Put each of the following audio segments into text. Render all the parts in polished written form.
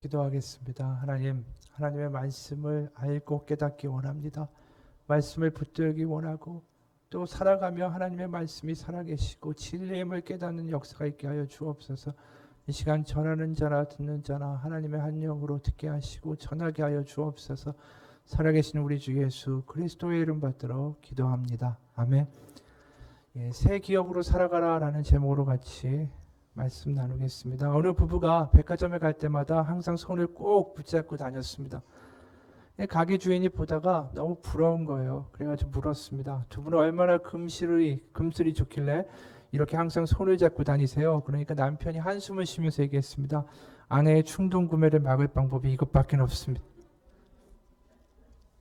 기도하겠습니다. 하나님, 하나님의 말씀을 알고 깨닫기 원합니다. 말씀을 붙들기 원하고 또 살아가며 하나님의 말씀이 살아계시고 진리의 힘을 깨닫는 역사가 있게 하여 주옵소서. 이 시간 전하는 자나 듣는 자나 하나님의 한 영으로 듣게 하시고 전하게 하여 주옵소서. 살아계신 우리 주 예수 그리스도의 이름 받들어 기도합니다. 아멘. 새 기업으로 살아가라 라는 제목으로 같이 말씀 나누겠습니다. 어느 부부가 백화점에 갈 때마다 항상 손을 꼭 붙잡고 다녔습니다. 가게 주인이 보다가 너무 부러운 거예요. 그래가지고 물었습니다. 두 분은 얼마나 금슬이 좋길래 이렇게 항상 손을 잡고 다니세요? 그러니까 남편이 한숨을 쉬면서 얘기했습니다. 아내의 충동 구매를 막을 방법이 이것밖에 없습니다.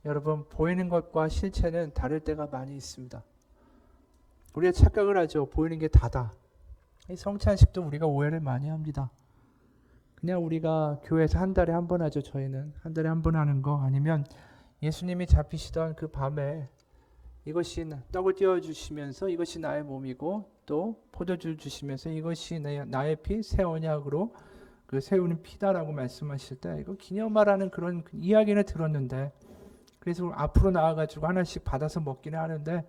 여러분, 보이는 것과 실체는 다를 때가 많이 있습니다. 우리가 착각을 하죠. 보이는 게 다다. 이 성찬식도 우리가 오해를 많이 합니다. 그냥 우리가 교회에서 한 달에 한 번 하죠. 저희는 한 달에 한 번 하는 거, 아니면 예수님이 잡히시던 그 밤에 이것이 떡을 띄워주시면서 이것이 나의 몸이고 또 포도주를 주시면서 이것이 나의 피, 새 언약으로 그 세우는 피다라고 말씀하실 때 이거 기념하라는 그런 이야기를 들었는데, 그래서 앞으로 나와가지고 하나씩 받아서 먹기는 하는데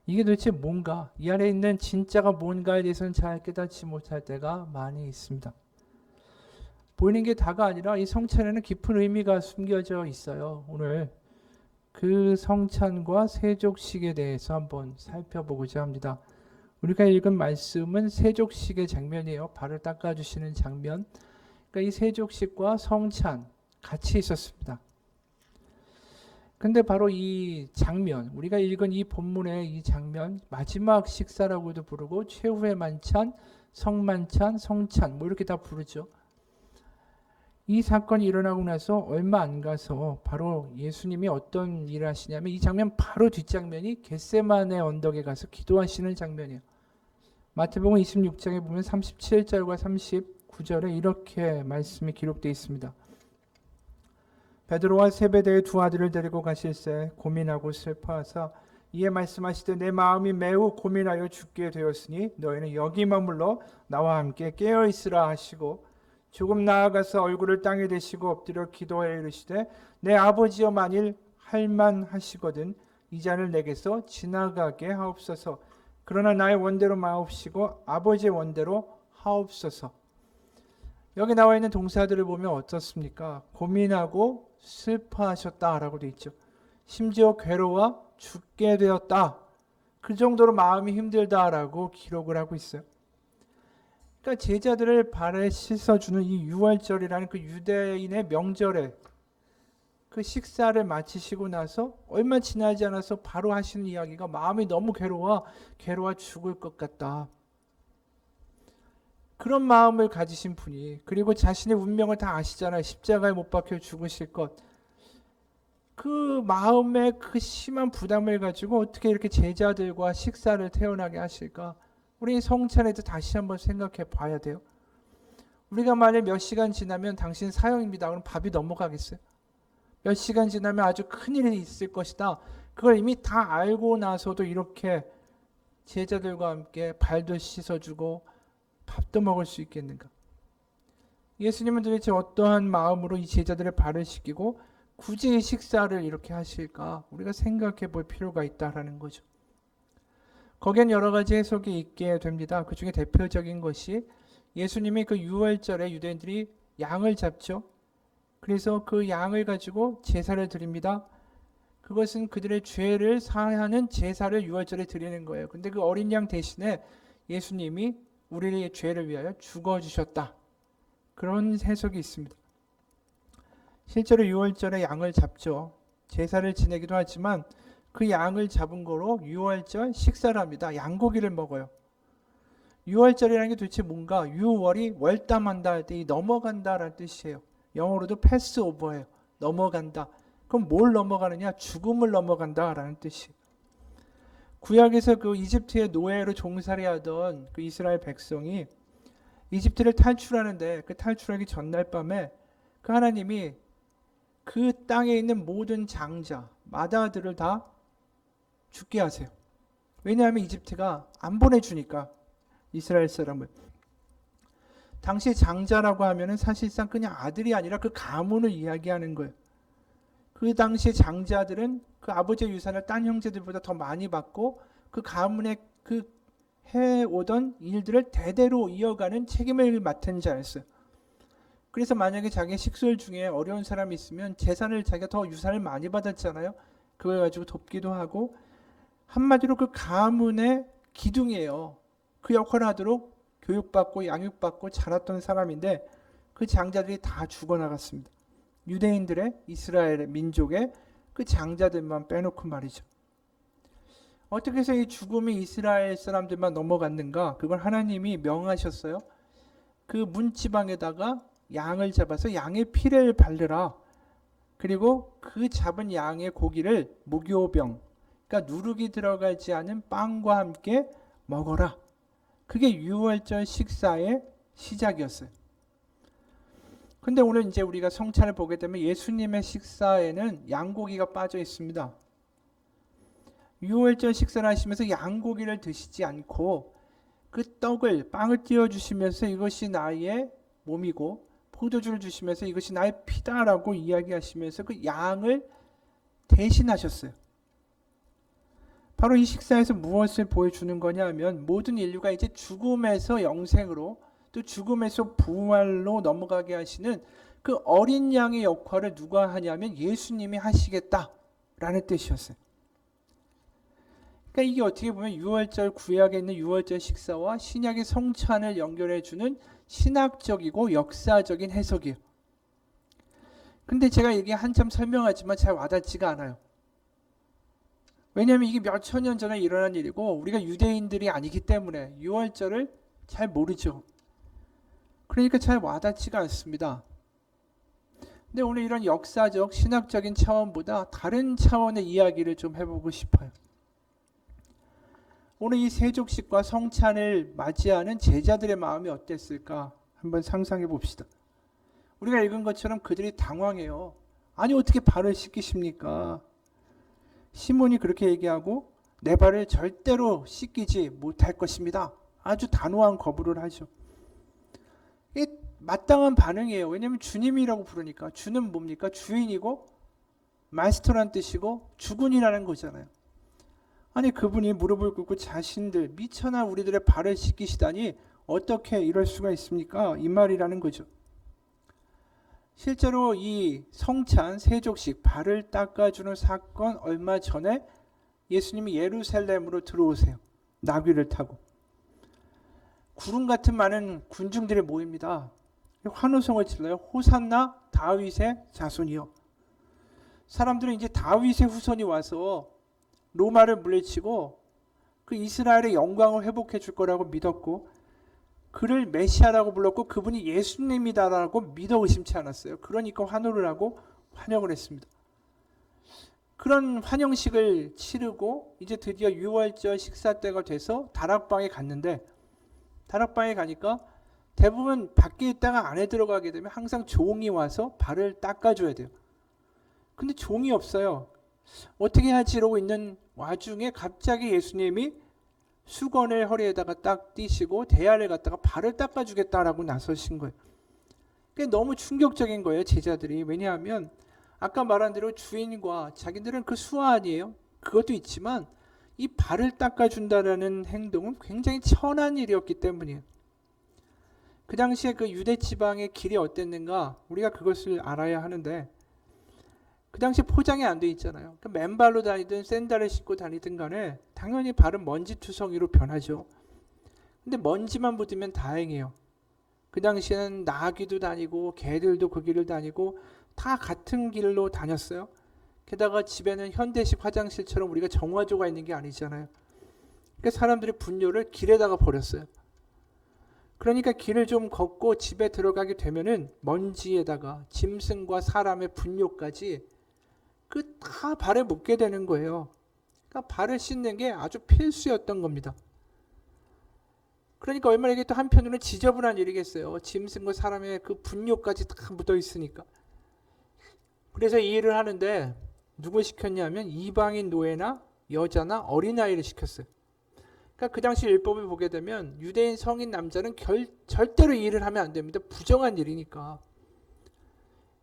이게 도대체 뭔가, 이 안에 있는 진짜가 뭔가에 대해서는 잘 깨닫지 못할 때가 많이 있습니다. 보이는 게 다가 아니라 이 성찬에는 깊은 의미가 숨겨져 있어요. 오늘 그 성찬과 세족식에 대해서 한번 살펴보고자 합니다. 우리가 읽은 말씀은 세족식의 장면이에요. 발을 닦아주시는 장면. 그러니까 이 세족식과 성찬 같이 있었습니다. 근데 바로 이 장면, 우리가 읽은 이 본문의 이 장면, 마지막 식사라고도 부르고 최후의 만찬, 성만찬, 성찬 뭐 이렇게 다 부르죠. 이 사건이 일어나고 나서 얼마 안 가서 바로 예수님이 어떤 일을 하시냐면 이 장면 바로 뒷장면이 겟세마네 언덕에 가서 기도하시는 장면이에요. 마태복음 26장에 보면 37절과 39절에 이렇게 말씀이 기록되어 있습니다. 베드로와 세베대의 두 아들을 데리고 가실새 고민하고 슬퍼하사 이에 말씀하시되 내 마음이 매우 고민하여 죽게 되었으니 너희는 여기 머물러 나와 함께 깨어 있으라 하시고 조금 나아가서 얼굴을 땅에 대시고 엎드려 기도하여 이르시되 내 아버지여 만일 할만하시거든 이 잔을 내게서 지나가게 하옵소서. 그러나 나의 원대로 마옵시고 아버지의 원대로 하옵소서. 여기 나와 있는 동사들을 보면 어떻습니까? 고민하고 슬퍼하셨다라고 되어 있죠. 심지어 괴로워 죽게 되었다. 그 정도로 마음이 힘들다라고 기록을 하고 있어요. 그러니까 제자들을 발에 씻어주는 이 유월절이라는 그 유대인의 명절에 그 식사를 마치시고 나서 얼마 지나지 않아서 바로 하시는 이야기가 마음이 너무 괴로워 죽을 것 같다. 그런 마음을 가지신 분이, 그리고 자신의 운명을 다 아시잖아요. 십자가에 못 박혀 죽으실 것. 그 마음의 그 심한 부담을 가지고 어떻게 이렇게 제자들과 식사를 태어나게 하실까? 우리 성찬에도 다시 한번 생각해 봐야 돼요. 우리가 만약 몇 시간 지나면 당신 사형입니다. 그럼 밥이 넘어가겠어요? 몇 시간 지나면 아주 큰일이 있을 것이다. 그걸 이미 다 알고 나서도 이렇게 제자들과 함께 발도 씻어주고 밥도 먹을 수 있겠는가? 예수님은 도대체 어떠한 마음으로 이 제자들의 발을 씻기고 굳이 식사를 이렇게 하실까? 우리가 생각해 볼 필요가 있다라는 거죠. 거기엔 여러 가지 해석이 있게 됩니다. 그 중에 대표적인 것이 예수님이 그 유월절에 유대인들이 양을 잡죠. 그래서 그 양을 가지고 제사를 드립니다. 그것은 그들의 죄를 사하는 제사를 유월절에 드리는 거예요. 근데 그 어린 양 대신에 예수님이 우리의 죄를 위하여 죽어주셨다. 그런 해석이 있습니다. 실제로 유월절에 양을 잡죠. 제사를 지내기도 하지만 그 양을 잡은 거로 유월절 식사를 합니다. 양고기를 먹어요. 유월절이라는 게 도대체 뭔가, 유월이 월담한다 할 때 이 넘어간다라는 뜻이에요. 영어로도 패스오버예요. 넘어간다. 그럼 뭘 넘어가느냐? 죽음을 넘어간다라는 뜻이에요. 구약에서 그 이집트의 노예로 종살이 하던 그 이스라엘 백성이 이집트를 탈출하는데 그 탈출하기 전날 밤에 그 하나님이 그 땅에 있는 모든 장자, 마다들을 다 죽게 하세요. 왜냐하면 이집트가 안 보내주니까 이스라엘 사람을. 당시 장자라고 하면은 사실상 그냥 아들이 아니라 그 가문을 이야기하는 거예요. 그 당시 장자들은 그 아버지의 유산을 딴 형제들보다 더 많이 받고 그 가문의 그 해오던 일들을 대대로 이어가는 책임을 맡은 자였어요. 그래서 만약에 자기 식솔 중에 어려운 사람이 있으면 재산을 자기가 더 유산을 많이 받았잖아요. 그걸 가지고 돕기도 하고 한마디로 그 가문의 기둥이에요. 그 역할을 하도록 교육받고 양육받고 자랐던 사람인데 그 장자들이 다 죽어나갔습니다. 유대인들의 이스라엘의 민족의 그 장자들만 빼놓고 말이죠. 어떻게 해서 이 죽음이 이스라엘 사람들만 넘어갔는가? 그걸 하나님이 명하셨어요. 그 문지방에다가 양을 잡아서 양의 피를 바르라. 그리고 그 잡은 양의 고기를 무교병, 그러니까 누룩이 들어가지 않은 빵과 함께 먹어라. 그게 유월절 식사의 시작이었어요. 근데 오늘 이제 우리가 성찬을 보게 되면 예수님의 식사에는 양고기가 빠져 있습니다. 유월절 식사를 하시면서 양고기를 드시지 않고 그 떡을 빵을 띄워 주시면서 이것이 나의 몸이고 포도주를 주시면서 이것이 나의 피다라고 이야기하시면서 그 양을 대신하셨어요. 바로 이 식사에서 무엇을 보여주는 거냐 하면 모든 인류가 이제 죽음에서 영생으로 또 죽음에서 부활로 넘어가게 하시는 그 어린 양의 역할을 누가 하냐면 예수님이 하시겠다라는 뜻이었어요. 그러니까 이게 어떻게 보면 유월절 구약에 있는 유월절 식사와 신약의 성찬을 연결해주는 신학적이고 역사적인 해석이에요. 근데 제가 이게 한참 설명하지만 잘 와닿지가 않아요. 왜냐하면 이게 몇천 년 전에 일어난 일이고 우리가 유대인들이 아니기 때문에 유월절을 잘 모르죠. 그러니까 잘 와닿지가 않습니다. 근데 오늘 이런 역사적 신학적인 차원보다 다른 차원의 이야기를 좀 해보고 싶어요. 오늘 이 세족식과 성찬을 맞이하는 제자들의 마음이 어땠을까 한번 상상해 봅시다. 우리가 읽은 것처럼 그들이 당황해요. 아니 어떻게 발을 씻기십니까? 시몬이 그렇게 얘기하고 내 발을 절대로 씻기지 못할 것입니다. 아주 단호한 거부를 하죠. 이게 마땅한 반응이에요. 왜냐하면 주님이라고 부르니까. 주는 뭡니까? 주인이고 마스터란 뜻이고 주군이라는 거잖아요. 아니 그분이 무릎을 꿇고 자신들 미천한 우리들의 발을 씻기시다니 어떻게 이럴 수가 있습니까? 이 말이라는 거죠. 실제로 이 성찬 세족식 발을 닦아주는 사건 얼마 전에 예수님이 예루살렘으로 들어오세요. 나귀를 타고 구름 같은 많은 군중들이 모입니다. 환호성을 질러요. 호산나 다윗의 자손이요. 사람들은 이제 다윗의 후손이 와서 로마를 물리치고 그 이스라엘의 영광을 회복해 줄 거라고 믿었고 그를 메시아라고 불렀고 그분이 예수님이다라고 믿어 의심치 않았어요. 그러니까 환호를 하고 환영을 했습니다. 그런 환영식을 치르고 이제 드디어 유월절 식사 때가 돼서 다락방에 갔는데 다락방에 가니까 대부분 밖에 있다가 안에 들어가게 되면 항상 종이 와서 발을 닦아줘야 돼요. 근데 종이 없어요. 어떻게 하지 이러고 있는 와중에 갑자기 예수님이 수건을 허리에다가 딱 띄시고 대야를 갖다가 발을 닦아주겠다라고 나서신 거예요. 그게 너무 충격적인 거예요, 제자들이. 왜냐하면 아까 말한 대로 주인과 자기들은 그 수완이에요. 그것도 있지만 이 발을 닦아준다라는 행동은 굉장히 천한 일이었기 때문이에요. 그 당시에 그 유대 지방의 길이 어땠는가 우리가 그것을 알아야 하는데 그 당시 포장이 안 돼 있잖아요. 그러니까 맨발로 다니든 샌들을 신고 다니든 간에 당연히 발은 먼지투성이로 변하죠. 근데 먼지만 묻으면 다행이에요. 그 당시에는 나귀도 다니고 개들도 그 길을 다니고 다 같은 길로 다녔어요. 게다가 집에는 현대식 화장실처럼 우리가 정화조가 있는 게 아니잖아요. 그러니까 사람들이 분뇨를 길에다가 버렸어요. 그러니까 길을 좀 걷고 집에 들어가게 되면은 먼지에다가 짐승과 사람의 분뇨까지 그 다 발에 묻게 되는 거예요. 그러니까 발을 씻는 게 아주 필수였던 겁니다. 그러니까 얼마나 이게 또 한편으로는 지저분한 일이겠어요. 짐승과 사람의 그 분뇨까지 다 묻어 있으니까. 그래서 이 일을 하는데 누구 시켰냐면 이방인 노예나 여자나 어린아이를 시켰어요. 그러니까 그 당시 율법을 보게 되면 유대인 성인 남자는 절대로 이 일을 하면 안 됩니다. 부정한 일이니까.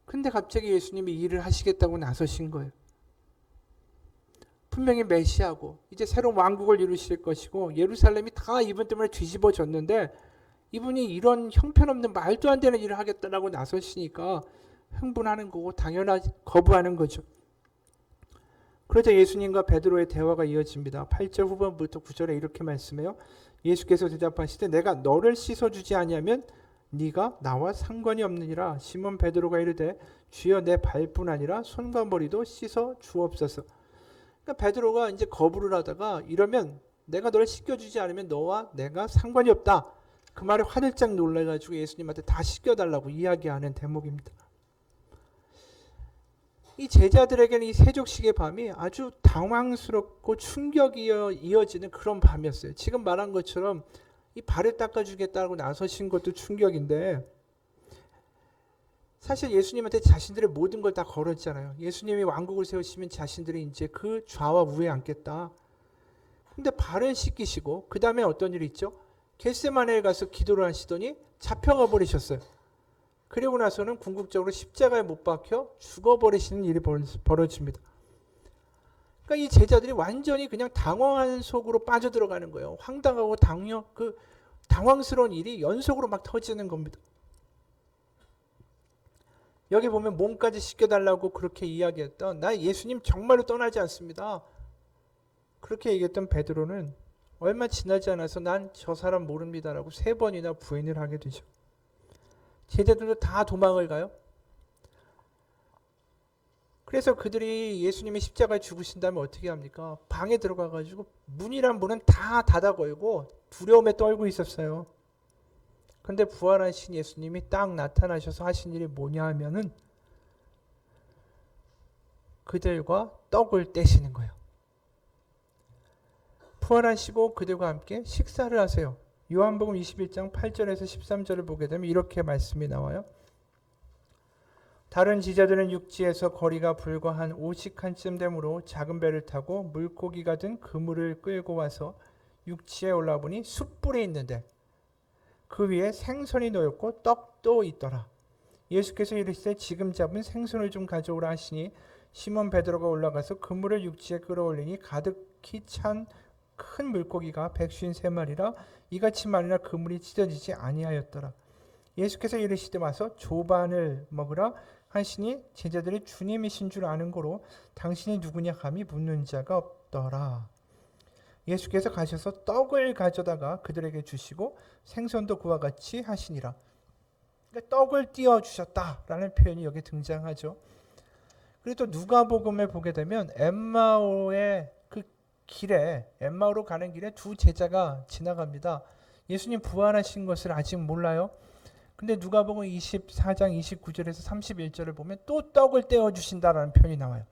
근데 갑자기 예수님이 이 일을 하시겠다고 나서신 거예요. 분명히 메시아고 이제 새로운 왕국을 이루실 것이고 예루살렘이 다 이분 때문에 뒤집어졌는데 이분이 이런 형편없는 말도 안 되는 일을 하겠다라고 나서시니까 흥분하는 거고 당연하지 거부하는 거죠. 그러자 예수님과 베드로의 대화가 이어집니다. 8절 후반부터 9절에 이렇게 말씀해요. 예수께서 대답하시되 내가 너를 씻어주지 아니하면 네가 나와 상관이 없느니라. 시몬 베드로가 이르되 주여 내 발뿐 아니라 손과 머리도 씻어 주옵소서. 그러니까 베드로가 이제 거부를 하다가 이러면 내가 너를 씻겨주지 않으면 너와 내가 상관이 없다. 그 말에 화들짝 놀라가지고 예수님한테 다 씻겨달라고 이야기하는 대목입니다. 이 제자들에게는 이 세족식의 밤이 아주 당황스럽고 충격이 이어지는 그런 밤이었어요. 지금 말한 것처럼 이 발을 닦아주겠다고 나서신 것도 충격인데 사실 예수님한테 자신들의 모든 걸 다 걸었잖아요. 예수님이 왕국을 세우시면 자신들이 이제 그 좌와 우에 앉겠다. 근데 발을 씻기시고 그 다음에 어떤 일이 있죠? 겟세마네에 가서 기도를 하시더니 잡혀가 버리셨어요. 그리고 나서는 궁극적으로 십자가에 못 박혀 죽어버리시는 일이 벌어집니다. 그러니까 이 제자들이 완전히 그냥 당황한 속으로 빠져들어가는 거예요. 황당하고 당황스러운 일이 연속으로 막 터지는 겁니다. 여기 보면 몸까지 씻겨달라고 그렇게 이야기했던 나 예수님 정말로 떠나지 않습니다. 그렇게 얘기했던 베드로는 얼마 지나지 않아서 난 저 사람 모릅니다라고 3번이나 부인을 하게 되죠. 제자들도 다 도망을 가요. 그래서 그들이 예수님이 십자가에 죽으신 다음에 어떻게 합니까? 방에 들어가가지고 문이란 문은 다 닫아 걸고 두려움에 떨고 있었어요. 그런데 부활하신 예수님이 딱 나타나셔서 하신 일이 뭐냐 하면은 그들과 떡을 떼시는 거예요. 부활하시고 그들과 함께 식사를 하세요. 요한복음 21장 8절에서 13절을 보게 되면 이렇게 말씀이 나와요. 다른 지자들은 육지에서 거리가 불과 한 50칸쯤 되므로 작은 배를 타고 물고기가 든 그물을 끌고 와서 육지에 올라보니 숯불이 있는데 그 위에 생선이 놓였고 떡도 있더라. 예수께서 이르시되 지금 잡은 생선을 좀 가져오라 하시니 시몬 베드로가 올라가서 그물을 육지에 끌어올리니 가득히 찬 큰 물고기가 153마리라 이같이 많으나 그물이 찢어지지 아니하였더라. 예수께서 이르시되 와서 조반을 먹으라 하시니 제자들이 주님이신 줄 아는 고로 당신이 누구냐 감히 묻는 자가 없더라. 예수께서 가셔서 떡을 가져다가 그들에게 주시고 생선도 그와 같이 하시니라. 그러니까 떡을 띄워 주셨다라는 표현이 여기 등장하죠. 그리고 또 누가복음을 보게 되면 엠마오의 그 길에 엠마오로 가는 길에 두 제자가 지나갑니다. 예수님 부활하신 것을 아직 몰라요. 근데 누가복음 24장 29절에서 31절을 보면 또 떡을 떼어 주신다라는 표현이 나와요.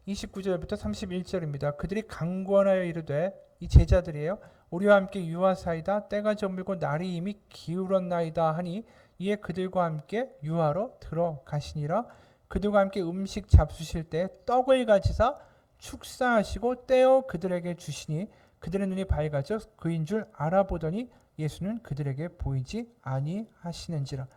29절부터 31절입니다. 그들이 강권하여 이르되 이 제자들이에요. 우리와 함께 유하사이다 때가 저물고 날이 이미 기울었나이다 하니 이에 그들과 함께 유하로 들어가시니라. 그들과 함께 음식 잡수실 때 떡을 가지사 축사하시고 떼어 그들에게 주시니 그들의 눈이 밝아져 그인 줄 알아보더니 예수는 그들에게 보이지 아니하시는지라.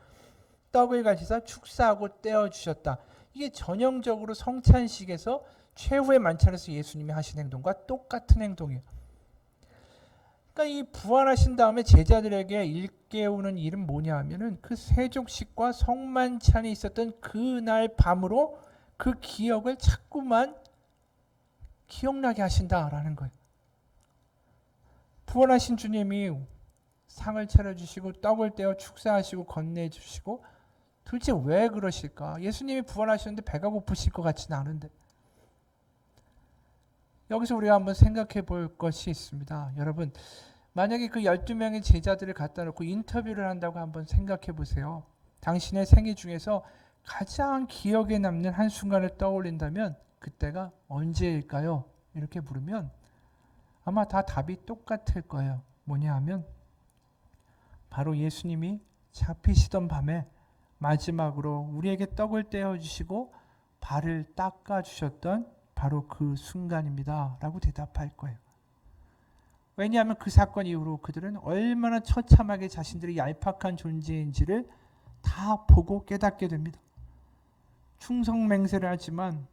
떡을 가지사 축사하고 떼어 주셨다. 이게 전형적으로 성찬식에서 최후의 만찬에서 예수님이 하신 행동과 똑같은 행동이에요. 그러니까 이 부활하신 다음에 제자들에게 일깨우는 일은 뭐냐 하면은 그 세족식과 성만찬이 있었던 그날 밤으로 그 기억을 자꾸만 기억나게 하신다라는 거예요. 부활하신 주님이 상을 차려주시고 떡을 떼어 축사하시고 건네주시고 도대체 왜 그러실까? 예수님이 부활하셨는데 배가 고프실 것 같지는 않은데. 여기서 우리가 한번 생각해 볼 것이 있습니다. 여러분, 만약에 그 12명의 제자들을 갖다 놓고 인터뷰를 한다고 한번 생각해 보세요. 당신의 생애 중에서 가장 기억에 남는 한순간을 떠올린다면 그때가 언제일까요? 이렇게 물으면 아마 다 답이 똑같을 거예요. 뭐냐 하면 바로 예수님이 잡히시던 밤에 마지막으로 우리에게 떡을 떼어주시고 발을 닦아주셨던 바로 그 순간입니다. 라고 대답할 거예요. 왜냐하면 그 사건 이후로 그들은 얼마나 처참하게 자신들이 얄팍한 존재인지를 다 보고 깨닫게 됩니다. 충성맹세를 하지만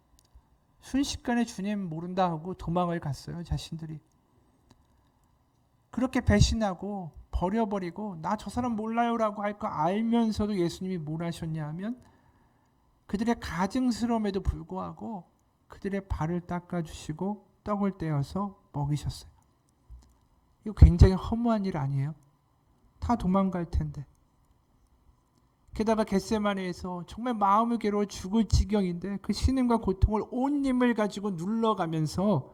순식간에 주님 모른다 하고 도망을 갔어요. 자신들이. 그렇게 배신하고 버려버리고 나 저 사람 몰라요라고 할 거 알면서도 예수님이 뭘 하셨냐 하면 그들의 가증스러움에도 불구하고 그들의 발을 닦아주시고 떡을 떼어서 먹이셨어요. 이거 굉장히 허무한 일 아니에요? 다 도망갈 텐데. 게다가 겟세마네에서 정말 마음이 괴로워 죽을 지경인데 그 신음과 고통을 온 힘을 가지고 눌러가면서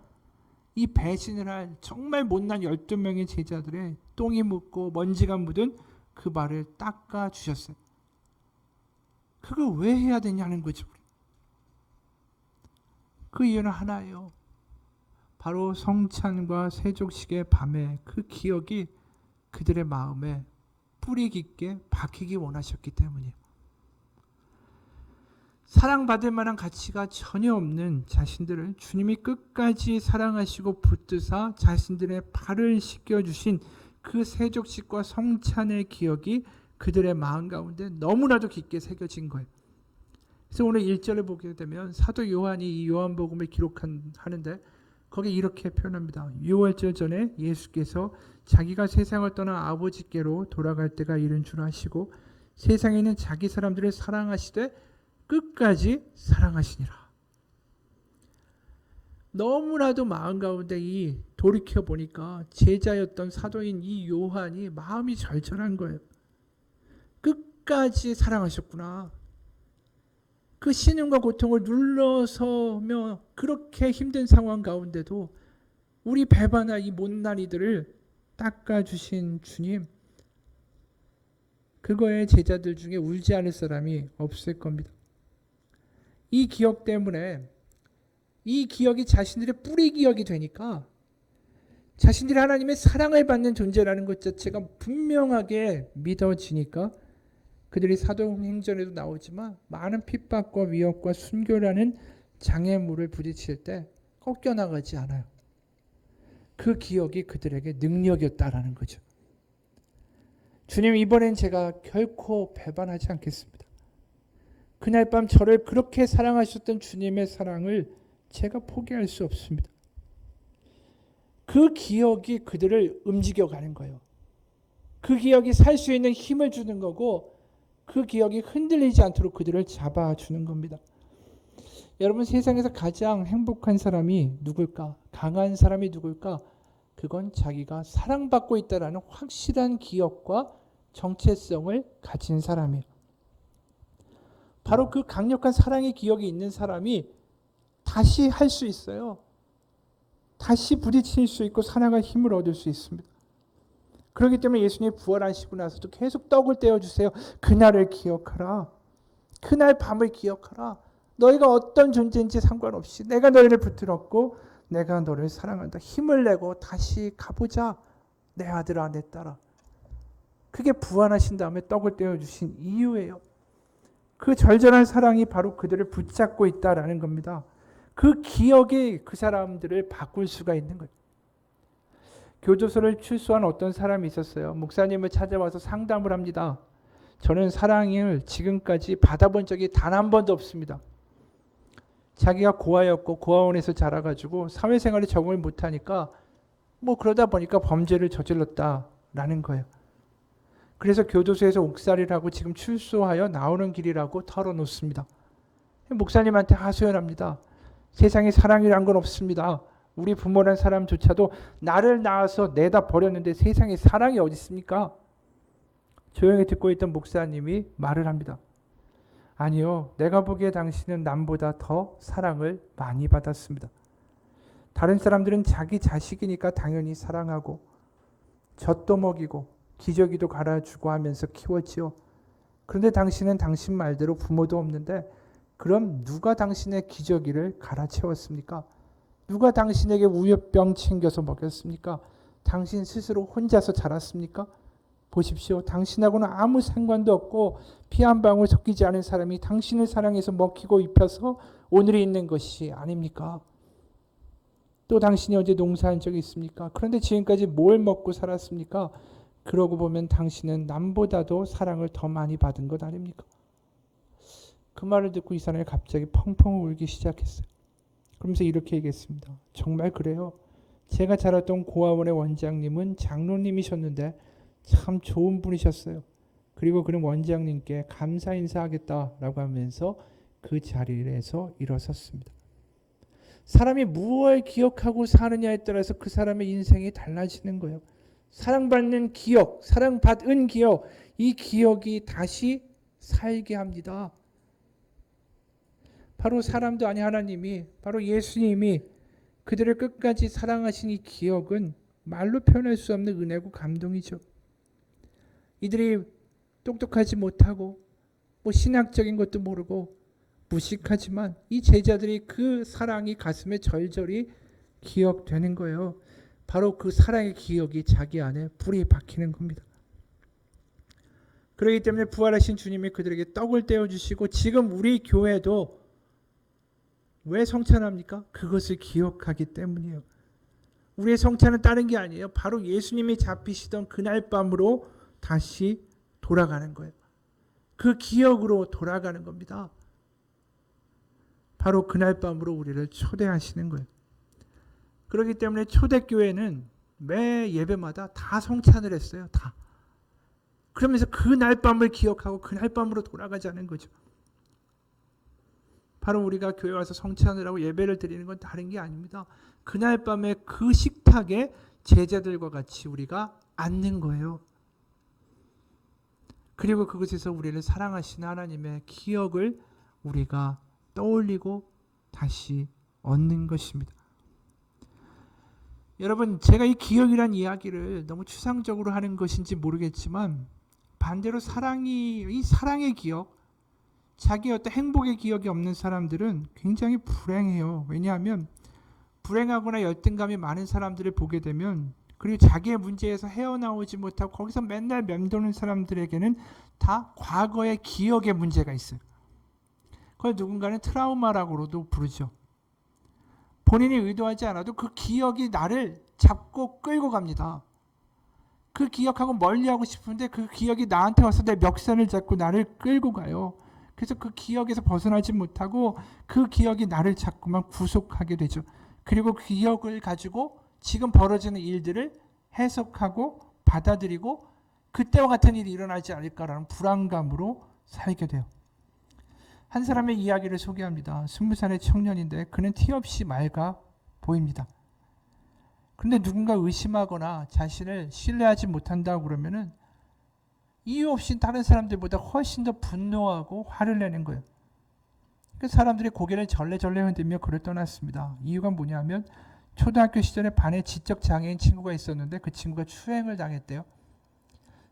이 배신을 할 정말 못난 12명의 제자들의 똥이 묻고 먼지가 묻은 그 발을 닦아주셨어요. 그걸 왜 해야 되냐는 거죠. 그 이유는 하나예요. 바로 성찬과 세족식의 밤에 그 기억이 그들의 마음에 뿌리 깊게 박히기 원하셨기 때문이에요. 사랑받을 만한 가치가 전혀 없는 자신들을 주님이 끝까지 사랑하시고 붙드사 자신들의 발을 씻겨주신 그 세족식과 성찬의 기억이 그들의 마음 가운데 너무나도 깊게 새겨진 거예요. 그래서 오늘 1절을 보게 되면 사도 요한이 이 요한복음을 기록하는데 거기 이렇게 표현합니다. 6월절 전에 예수께서 자기가 세상을 떠나 아버지께로 돌아갈 때가 이른 줄 아시고 세상에 있는 자기 사람들을 사랑하시되 끝까지 사랑하시니라. 너무나도 마음 가운데 이 돌이켜 보니까 제자였던 사도인 이 요한이 마음이 절절한 거예요. 끝까지 사랑하셨구나. 그 신음과 고통을 눌러서며 그렇게 힘든 상황 가운데도 우리 배반할 이 못난 이들을 닦아주신 주님, 그거에 제자들 중에 울지 않을 사람이 없을 겁니다. 이 기억 때문에 이 기억이 자신들의 뿌리 기억이 되니까 자신들이 하나님의 사랑을 받는 존재라는 것 자체가 분명하게 믿어지니까 그들이 사도행전에도 나오지만 많은 핍박과 위협과 순교라는 장애물을 부딪힐 때 꺾여나가지 않아요. 그 기억이 그들에게 능력이었다라는 거죠. 주님, 이번엔 제가 결코 배반하지 않겠습니다. 그날 밤 저를 그렇게 사랑하셨던 주님의 사랑을 제가 포기할 수 없습니다. 그 기억이 그들을 움직여가는 거예요. 그 기억이 살 수 있는 힘을 주는 거고 그 기억이 흔들리지 않도록 그들을 잡아주는 겁니다. 여러분, 세상에서 가장 행복한 사람이 누굴까? 강한 사람이 누굴까? 그건 자기가 사랑받고 있다는 확실한 기억과 정체성을 가진 사람이에요. 바로 그 강력한 사랑의 기억이 있는 사람이 다시 할 수 있어요. 다시 부딪힐 수 있고 살아갈 힘을 얻을 수 있습니다. 그렇기 때문에 예수님이 부활하시고 나서도 계속 떡을 떼어주세요. 그날을 기억하라. 그날 밤을 기억하라. 너희가 어떤 존재인지 상관없이 내가 너희를 붙들었고 내가 너를 사랑한다. 힘을 내고 다시 가보자. 내 아들아, 내 딸아. 그게 부활하신 다음에 떡을 떼어주신 이유예요. 그 절절한 사랑이 바로 그들을 붙잡고 있다라는 겁니다. 그 기억이 그 사람들을 바꿀 수가 있는 거예요. 교도소를 출소한 어떤 사람이 있었어요. 목사님을 찾아와서 상담을 합니다. 저는 사랑을 지금까지 받아본 적이 단 한 번도 없습니다. 자기가 고아였고 고아원에서 자라가지고 사회생활에 적응을 못하니까 그러다 보니까 범죄를 저질렀다라는 거예요. 그래서 교도소에서 옥살이를 하고 지금 출소하여 나오는 길이라고 털어놓습니다. 목사님한테 하소연합니다. 세상에 사랑이란 건 없습니다. 우리 부모란 사람조차도 나를 낳아서 내다 버렸는데 세상에 사랑이 어디 있습니까? 조용히 듣고 있던 목사님이 말을 합니다. 아니요, 내가 보기에 당신은 남보다 더 사랑을 많이 받았습니다. 다른 사람들은 자기 자식이니까 당연히 사랑하고 젖도 먹이고 기저귀도 갈아주고 하면서 키웠지요. 그런데 당신은 당신 말대로 부모도 없는데 그럼 누가 당신의 기저귀를 갈아채웠습니까? 누가 당신에게 우유병 챙겨서 먹였습니까? 당신 스스로 혼자서 자랐습니까? 보십시오. 당신하고는 아무 상관도 없고 피 한 방울 섞이지 않은 사람이 당신을 사랑해서 먹히고 입혀서 오늘이 있는 것이 아닙니까? 또 당신이 언제 농사한 적이 있습니까? 그런데 지금까지 뭘 먹고 살았습니까? 그러고 보면 당신은 남보다도 사랑을 더 많이 받은 것 아닙니까? 그 말을 듣고 이 사람이 갑자기 펑펑 울기 시작했어요. 그러면서 이렇게 얘기했습니다. 정말 그래요. 제가 자랐던 고아원의 원장님은 장로님이셨는데 참 좋은 분이셨어요. 그리고 그는 원장님께 감사 인사하겠다라고 하면서 그 자리에서 일어섰습니다. 사람이 무엇을 기억하고 사느냐에 따라서 그 사람의 인생이 달라지는 거예요. 사랑받는 기억, 사랑받은 기억, 이 기억이 다시 살게 합니다. 바로 사람도 아니 하나님이, 바로 예수님이 그들을 끝까지 사랑하신 이 기억은 말로 표현할 수 없는 은혜고 감동이죠. 이들이 똑똑하지 못하고 신학적인 것도 모르고 무식하지만 이 제자들이 그 사랑이 가슴에 절절히 기억되는 거예요. 바로 그 사랑의 기억이 자기 안에 불이 박히는 겁니다. 그렇기 때문에 부활하신 주님이 그들에게 떡을 떼어주시고 지금 우리 교회도 왜 성찬합니까? 그것을 기억하기 때문이에요. 우리의 성찬은 다른 게 아니에요. 바로 예수님이 잡히시던 그날 밤으로 다시 돌아가는 거예요. 그 기억으로 돌아가는 겁니다. 바로 그날 밤으로 우리를 초대하시는 거예요. 그렇기 때문에 초대교회는 매 예배마다 다 성찬을 했어요. 다. 그러면서 그날 밤을 기억하고 그날 밤으로 돌아가자는 거죠. 바로 우리가 교회 와서 성찬을 하고 예배를 드리는 건 다른 게 아닙니다. 그날 밤에 그 식탁에 제자들과 같이 우리가 앉는 거예요. 그리고 그곳에서 우리를 사랑하시는 하나님의 기억을 우리가 떠올리고 다시 얻는 것입니다. 여러분, 제가 이 기억이란 이야기를 너무 추상적으로 하는 것인지 모르겠지만 반대로 이 사랑의 기억, 자기 어떤 행복의 기억이 없는 사람들은 굉장히 불행해요. 왜냐하면 불행하거나 열등감이 많은 사람들을 보게 되면, 그리고 자기의 문제에서 헤어나오지 못하고 거기서 맨날 맴도는 사람들에게는 다 과거의 기억의 문제가 있어요. 그걸 누군가는 트라우마라고도 부르죠. 본인이 의도하지 않아도 그 기억이 나를 잡고 끌고 갑니다. 그 기억하고 멀리하고 싶은데 그 기억이 나한테 와서 내 멱살을 잡고 나를 끌고 가요. 그래서 그 기억에서 벗어나지 못하고 그 기억이 나를 자꾸만 구속하게 되죠. 그리고 그 기억을 가지고 지금 벌어지는 일들을 해석하고 받아들이고 그때와 같은 일이 일어나지 않을까라는 불안감으로 살게 돼요. 한 사람의 이야기를 소개합니다. 20살의 청년인데 그는 티 없이 맑아 보입니다. 그런데 누군가 의심하거나 자신을 신뢰하지 못한다고 그러면은 이유 없이 다른 사람들보다 훨씬 더 분노하고 화를 내는 거예요. 그 사람들이 고개를 절레절레 흔들며 그를 떠났습니다. 이유가 뭐냐면 초등학교 시절에 반에 지적 장애인 친구가 있었는데 그 친구가 추행을 당했대요.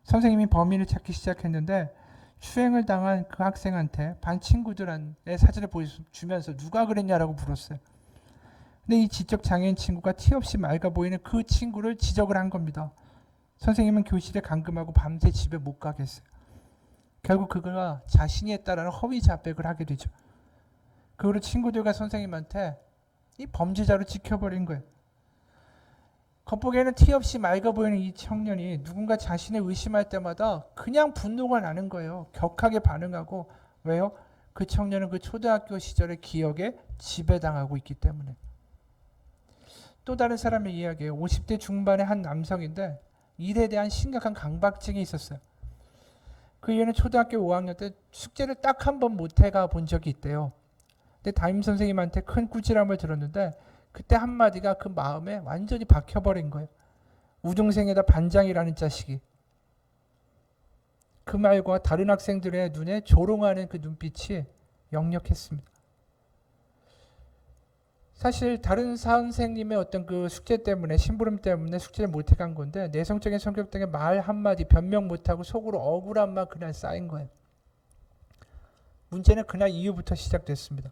선생님이 범인을 찾기 시작했는데 추행을 당한 그 학생한테 반 친구들의 사진을 보여주면서 누가 그랬냐라고 물었어요. 근데 이 지적 장애인 친구가 티 없이 맑아 보이는 그 친구를 지적을 한 겁니다. 선생님은 교실에 감금하고 밤새 집에 못 가게 했어요. 결국 그가 자신이 했다라는 허위 자백을 하게 되죠. 그 후로 친구들과 선생님한테 이 범죄자로 찍혀버린 거예요. 겉보기에는 티 없이 맑아 보이는 이 청년이 누군가 자신을 의심할 때마다 그냥 분노가 나는 거예요. 격하게 반응하고. 왜요? 그 청년은 그 초등학교 시절의 기억에 지배당하고 있기 때문에. 또 다른 사람의 이야기예요. 50대 중반의 한 남성인데 일에 대한 심각한 강박증이 있었어요. 그 이후에는 초등학교 5학년 때 숙제를 딱 한 번 못 해가 본 적이 있대요. 근데 담임 선생님한테 큰 꾸지람을 들었는데 그때 한마디가 그 마음에 완전히 박혀버린 거예요. 우등생에다 반장이라는 자식이. 그 말과 다른 학생들의 눈에 조롱하는 그 눈빛이 역력했습니다. 사실 다른 선생님의 어떤 그 숙제 때문에, 심부름 때문에 숙제를 못 해간 건데 내성적인 성격 때문에 말 한마디 변명 못하고 속으로 억울한 말 그날 쌓인 거예요. 문제는 그날 이후부터 시작됐습니다.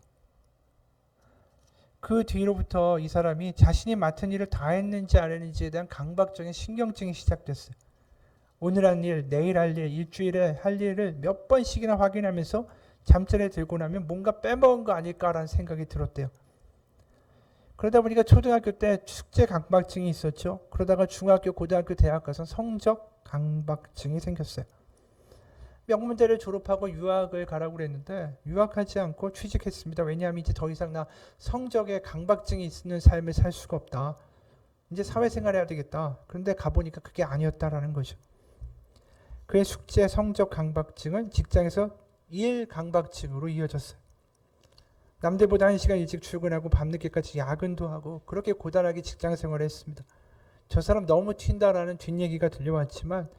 그 뒤로부터 이 사람이 자신이 맡은 일을 다 했는지 안 했는지에 대한 강박적인 신경증이 시작됐어요. 오늘 한 일, 내일 할 일, 일주일에 할 일을 몇 번씩이나 확인하면서 잠자리에 들고 나면 뭔가 빼먹은 거 아닐까라는 생각이 들었대요. 그러다 보니까 초등학교 때 숙제 강박증이 있었죠. 그러다가 중학교, 고등학교, 대학 가서 성적 강박증이 생겼어요. 명문대를 졸업하고 유학을 가라고 그랬는데 유학하지 않고 취직했습니다. 왜냐하면 이제 더 이상 나 성적에 강박증이 있는 삶을 살 수가 없다. 이제 사회생활 해야 되겠다. 그런데 가보니까 그게 아니었다라는 거죠. 그의 숙제 성적 강박증은 직장에서 일 강박증으로 이어졌어요. 남들보다 1시간 일찍 출근하고 밤늦게까지 야근도 하고 그렇게 고단하게 직장 생활을 했습니다. 저 사람 너무 튄다라는 뒷얘기가 들려왔지만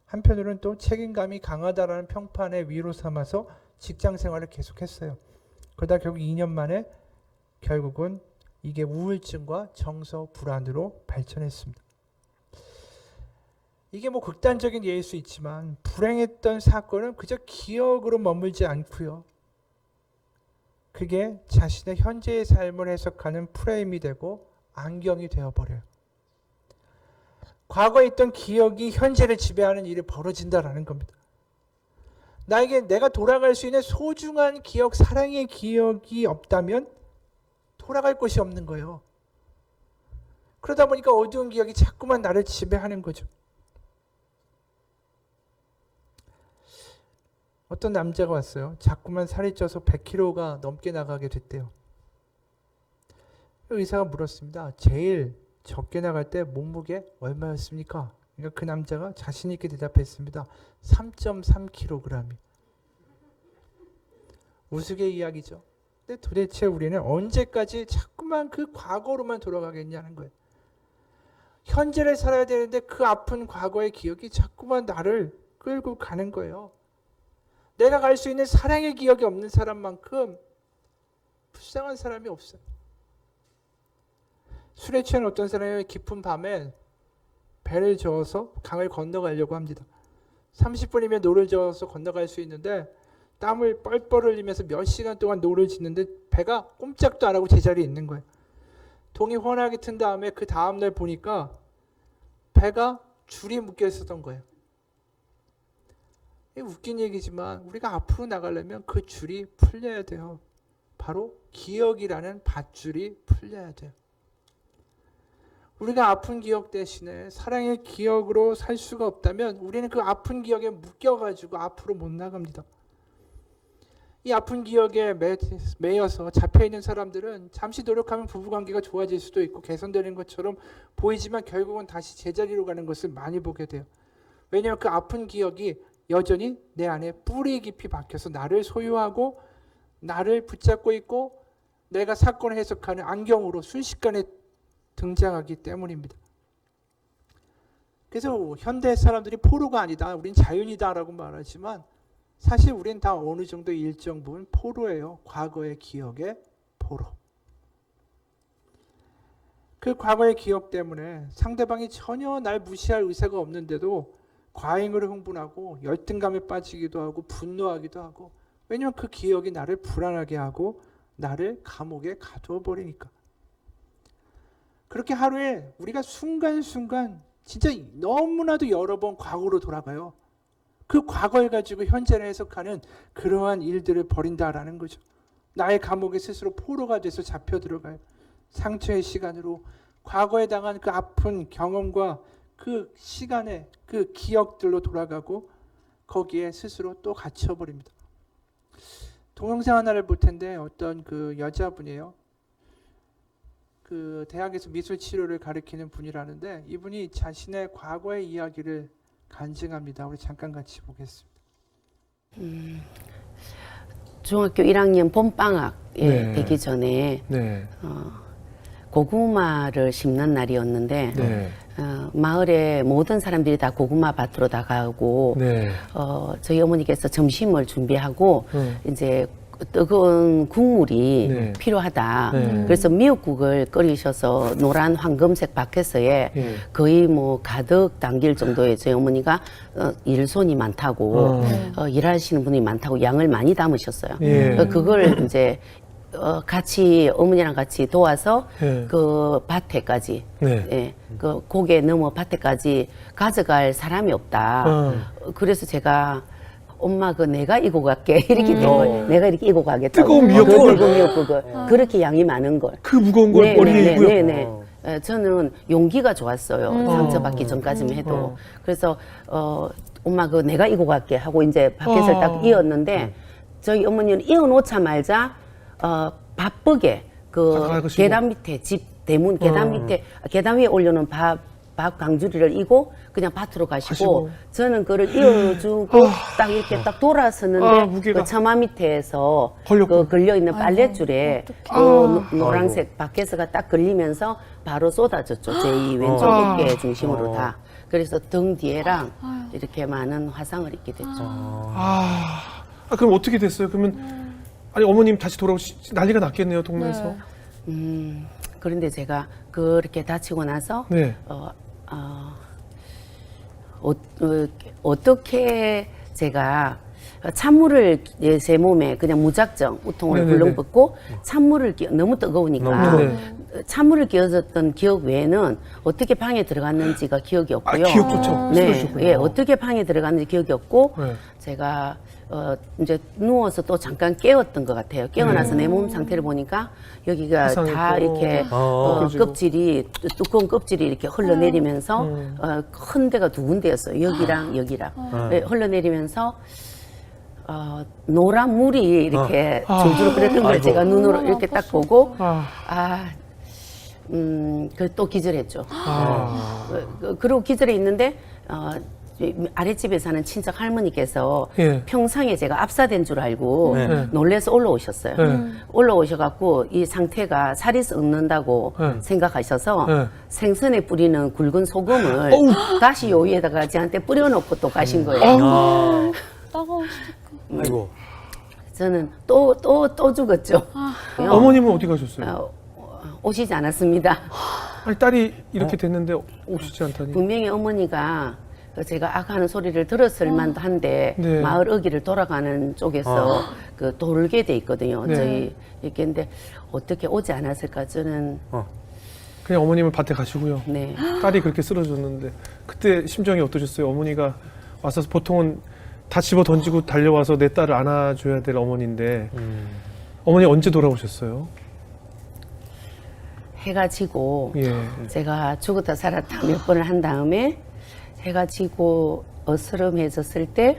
한편으로는 또 책임감이 강하다라는 평판에 위로 삼아서 직장 생활을 계속했어요. 그러다 결국 2년 만에 결국은 이게 우울증과 정서 불안으로 발전했습니다. 이게 뭐 극단적인 예일 수 있지만 불행했던 사건은 그저 기억으로 머물지 않고요. 그게 자신의 현재의 삶을 해석하는 프레임이 되고 안경이 되어버려요. 과거에 있던 기억이 현재를 지배하는 일이 벌어진다라는 겁니다. 나에게 내가 돌아갈 수 있는 소중한 기억, 사랑의 기억이 없다면 돌아갈 곳이 없는 거예요. 그러다 보니까 어두운 기억이 자꾸만 나를 지배하는 거죠. 어떤 남자가 왔어요. 자꾸만 살이 쪄서 100kg가 넘게 나가게 됐대요. 의사가 물었습니다. 제일 적게 나갈 때 몸무게 얼마였습니까? 그러니까 그 남자가 자신 있게 대답했습니다. 3.3kg. 우스개 이야기죠. 근데 도대체 우리는 언제까지 자꾸만 그 과거로만 돌아가겠냐는 거예요. 현재를 살아야 되는데 그 아픈 과거의 기억이 자꾸만 나를 끌고 가는 거예요. 내가 갈 수 있는 사랑의 기억이 없는 사람만큼 불쌍한 사람이 없어요. 술에 취한 어떤 사람이 깊은 밤에 배를 저어서 강을 건너가려고 합니다. 30분이면 노를 저어서 건너갈 수 있는데 땀을 뻘뻘 흘리면서 몇 시간 동안 노를 짓는데 배가 꼼짝도 안 하고 제자리에 있는 거예요. 동이 훤하게 튼 다음에 그 다음날 보니까 배가 줄이 묶여 있었던 거예요. 웃긴 얘기지만 우리가 앞으로 나가려면 그 줄이 풀려야 돼요. 바로 기억이라는 밧줄이 풀려야 돼요. 우리가 아픈 기억 대신에 사랑의 기억으로 살 수가 없다면 우리는 그 아픈 기억에 묶여가지고 앞으로 못 나갑니다. 이 아픈 기억에 매여서 잡혀있는 사람들은 잠시 노력하면 부부관계가 좋아질 수도 있고 개선되는 것처럼 보이지만 결국은 다시 제자리로 가는 것을 많이 보게 돼요. 왜냐하면 그 아픈 기억이 여전히 내 안에 뿌리 깊이 박혀서 나를 소유하고 나를 붙잡고 있고 내가 사건을 해석하는 안경으로 순식간에 등장하기 때문입니다. 그래서 현대 사람들이 포로가 아니다, 우린 자연이다 라고 말하지만 사실 우린 다 어느 정도 일정 부분 포로예요. 과거의 기억의 포로. 그 과거의 기억 때문에 상대방이 전혀 날 무시할 의사가 없는데도 과잉으로 흥분하고 열등감에 빠지기도 하고 분노하기도 하고, 왜냐하면 그 기억이 나를 불안하게 하고 나를 감옥에 가두어 버리니까. 그렇게 하루에 우리가 순간순간 진짜 너무나도 여러 번 과거로 돌아가요. 그 과거를 가지고 현재를 해석하는 그러한 일들을 벌인다라는 거죠. 나의 감옥에 스스로 포로가 돼서 잡혀 들어가요. 상처의 시간으로 과거에 당한 그 아픈 경험과 그 시간의 그 기억들로 돌아가고 거기에 스스로 또 갇혀버립니다. 동영상 하나를 볼 텐데 어떤 그 여자분이에요. 그 대학에서 미술 치료를 가르치는 분이라는데 이분이 자신의 과거의 이야기를 간증합니다. 우리 잠깐 같이 보겠습니다. 중학교 1학년 봄방학에 되기 전에 고구마를 심는 날이었는데 마을에 모든 사람들이 다 고구마 밭으로 나가고 저희 어머니께서 점심을 준비하고 이제 뜨거운 국물이 필요하다. 그래서 미역국을 끓이셔서 노란 황금색 바켓에 거의 뭐 가득 담길 정도의 저희 어머니가 일손이 많다고 일하시는 분이 많다고 양을 많이 담으셨어요. 그걸 이제 같이 어머니랑 같이 도와서 그 밭에까지 그 고개 넘어 밭에까지 가져갈 사람이 없다. 그래서 제가 엄마 그 내가 이고 갈게 이렇게 된 거예요. 내가 이렇게 이고 가겠다고. 뜨거운 미역국. 뜨거운 미역국을 그렇게 양이 많은 걸. 그 무거운 걸 머리에 이고요. 네네. 저는 용기가 좋았어요. 상처받기 전까지만 해도. 그래서 엄마 그 내가 이고 갈게 하고 이제 밖에서 딱 이었는데 저희 어머니는 이어놓자마자 바쁘게 그 가시고. 계단 밑에 집 대문 계단 밑에 계단 위에 올려놓은 밥 강주리를 이고 그냥 밭으로 가시고 저는 그걸 이어주고 딱 이렇게 딱 돌아서는데 무게가. 그 처마 밑에서 걸렸구나. 그 걸려있는 빨랫줄에 그 노란색 밖에서가 딱 걸리면서 바로 쏟아졌죠. 제2 왼쪽 어깨 중심으로 다. 그래서 등 뒤에랑 이렇게 많은 화상을 입게 됐죠. 그럼 어떻게 됐어요? 그러면 아니 어머님 다시 돌아오시 난리가 났겠네요 동네에서. 그런데 제가 그렇게 다치고 나서 네. 어떻게 제가 찬물을 제 몸에 그냥 무작정 우통을 네네네. 불렁벗고 찬물을 너무 뜨거우니까 찬물을 끼얹었던 기억 외에는 어떻게 방에 들어갔는지가 기억이 없고요. 기억조차 네, 없으셨군요. 예, 어떻게 방에 들어갔는지 기억이 없고 네. 제가 이제 누워서 또 잠깐 깨웠던 것 같아요. 깨어나서 내 몸 상태를 보니까 여기가 화상이 다 있고. 이렇게 그러시고. 껍질이 두꺼운 껍질이 이렇게 흘러내리면서 큰 데가 두 군데였어요. 여기랑 여기랑 네, 흘러내리면서 노란 물이 이렇게 줄줄 흐르는 걸 제가 눈으로 이렇게 딱 보고 그래서 또 기절했죠. 그리고 기절해 있는데 아랫집에 사는 친척 할머니께서 예. 평상에 제가 압사된 줄 알고 놀래서 올라오셨어요. 네. 올라오셔갖고 이 상태가 살이 썩는다고 생각하셔서 생선에 뿌리는 굵은 소금을 다시 요 위에다가 저한테 뿌려놓고 또 가신 거예요. 따가우시겠고. 아이고. 저는 또 죽었죠. 어머님은 어디 가셨어요? 오시지 않았습니다. 아니 딸이 이렇게 됐는데 오시지 않다니. 분명히 어머니가 제가 아가하는 소리를 들었을 만도 한데 네. 마을 어기를 돌아가는 쪽에서 그 돌게 돼 있거든요. 네. 저희 이렇게 근데 어떻게 오지 않았을까 저는 그냥 어머님은 밭에 가시고요. 네. 딸이 그렇게 쓰러졌는데 그때 심정이 어떠셨어요? 어머니가 와서 보통은 다 집어 던지고 달려와서 내 딸을 안아줘야 될 어머니인데 어머니 언제 돌아오셨어요? 해가 지고 예. 제가 죽었다 살았다 몇 번을 한 다음에 해가 지고 어스름해졌을 때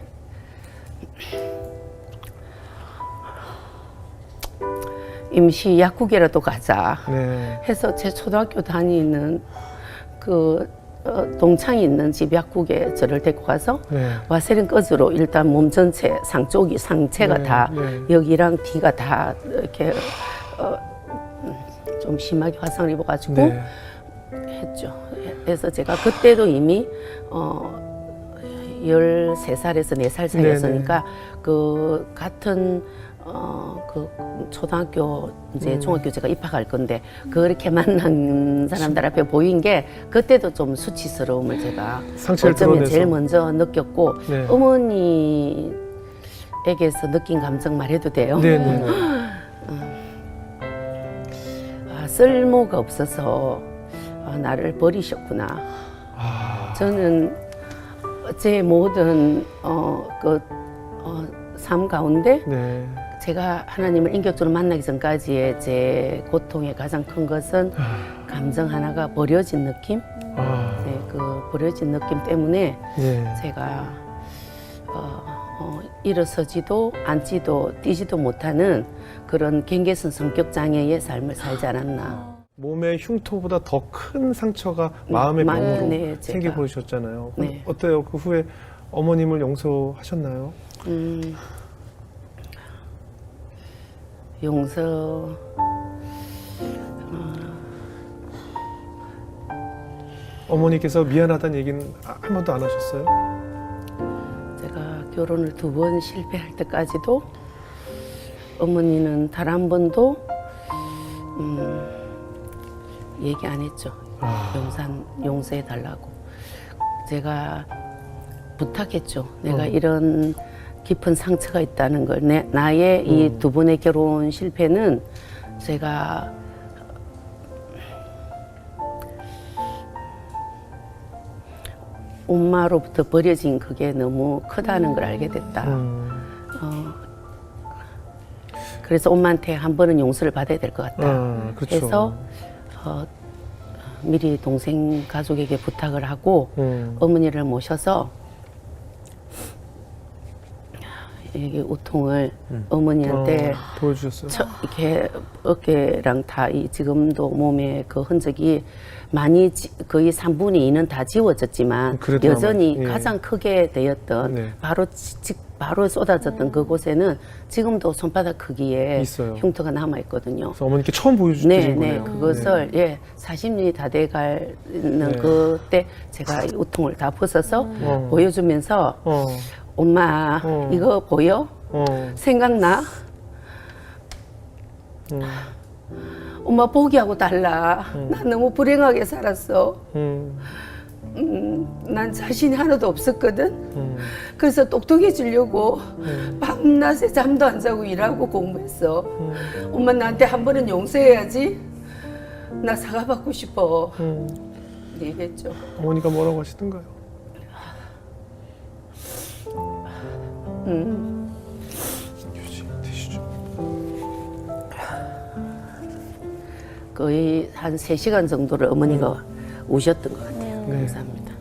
임시 약국이라도 가자 네. 해서 제 초등학교 다니는 그 동창이 있는 집 약국에 저를 데리고 가서 네. 와세린 꺼즈로 일단 몸 전체 상체가 네, 다 네. 여기랑 뒤가 다 이렇게 좀 심하게 화상을 입어가지고 네. 했죠. 그래서 제가 그때도 이미 13살에서 4살 사이였으니까 그 같은 그 초등학교 이제 중학교 제가 입학할 건데 그렇게 만난 사람들 앞에 보인 게 그때도 좀 수치스러움을 제가 상처를 어쩌면 드러내서. 제일 먼저 느꼈고 네. 어머니에게서 느낀 감정 말해도 돼요. 네네. 쓸모가 없어서 나를 버리셨구나. 저는 제 모든 삶 가운데 네. 제가 하나님을 인격적으로 만나기 전까지의 제 고통의 가장 큰 것은 감정 하나가 버려진 느낌? 네, 그 버려진 느낌 때문에 네. 제가 일어서지도 앉지도 뛰지도 못하는 그런 경계선 성격 장애의 삶을 살지 않았나. 몸의 흉터보다 더 큰 상처가 마음의 병으로 네, 제가. 생겨 보이셨잖아요. 네. 어때요? 그 후에 어머님을 용서하셨나요? 용서 어머니께서 미안하다는 얘기는 한 번도 안 하셨어요? 제가 결혼을 2번 실패할 때까지도 어머니는 단 한 번도 얘기 안 했죠. 용서해 달라고. 제가 부탁했죠. 내가 이런 깊은 상처가 있다는 걸. 나의 이 2번의 결혼 실패는 제가 엄마로부터 버려진 그게 너무 크다는 걸 알게 됐다. 그래서 엄마한테 한 번은 용서를 받아야 될 것 같다. 그렇죠. 그래서 미리 동생 가족에게 부탁을 하고 어머니를 모셔서 여기 우통을 어머니한테 보여주셨어요. 이렇게 어깨랑 다 지금도 몸에 그 흔적이 많이 거의 3분의 2는 다 지워졌지만 그래도 여전히 아마, 예. 가장 크게 되었던 네. 바로 쏟아졌던 그곳에는 지금도 손바닥 크기의 있어요. 흉터가 남아 있거든요. 그래서 어머니께 처음 보여주신 네, 거네요. 그것을 40년이 다 돼가는 네. 그때 제가 이 우통을 다 벗어서 보여주면서 어, 엄마 이거 보여? 어, 생각나? 엄마 보기하고 달라. 난 너무 불행하게 살았어. 난 자신이 하나도 없었거든. 그래서 똑똑해지려고 밤낮에 잠도 안 자고 일하고 공부했어. 엄마 나한테 한 번은 용서해야지. 나 사과받고 싶어. 얘기했죠. 어머니가 뭐라고 하시던가요? 휴지 드시죠. 거의 한 3시간 정도를 어머니가 우셨던 것 같아요. 네. 감사합니다.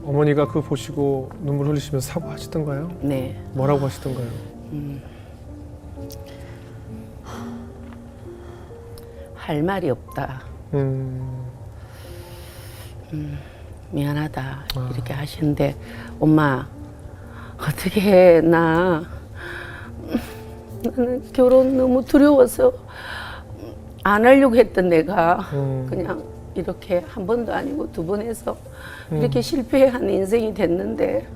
어머니가 그거 보시고 눈물 흘리시면서 사과하시던가요? 네. 뭐라고 하시던가요? 할 말이 없다. 미안하다. 이렇게 하시는데 엄마 어떻게 해? 나는 결혼 너무 두려워서 안 하려고 했던 내가 그냥 이렇게 한 번도 아니고 2번 해서 이렇게 실패한 인생이 됐는데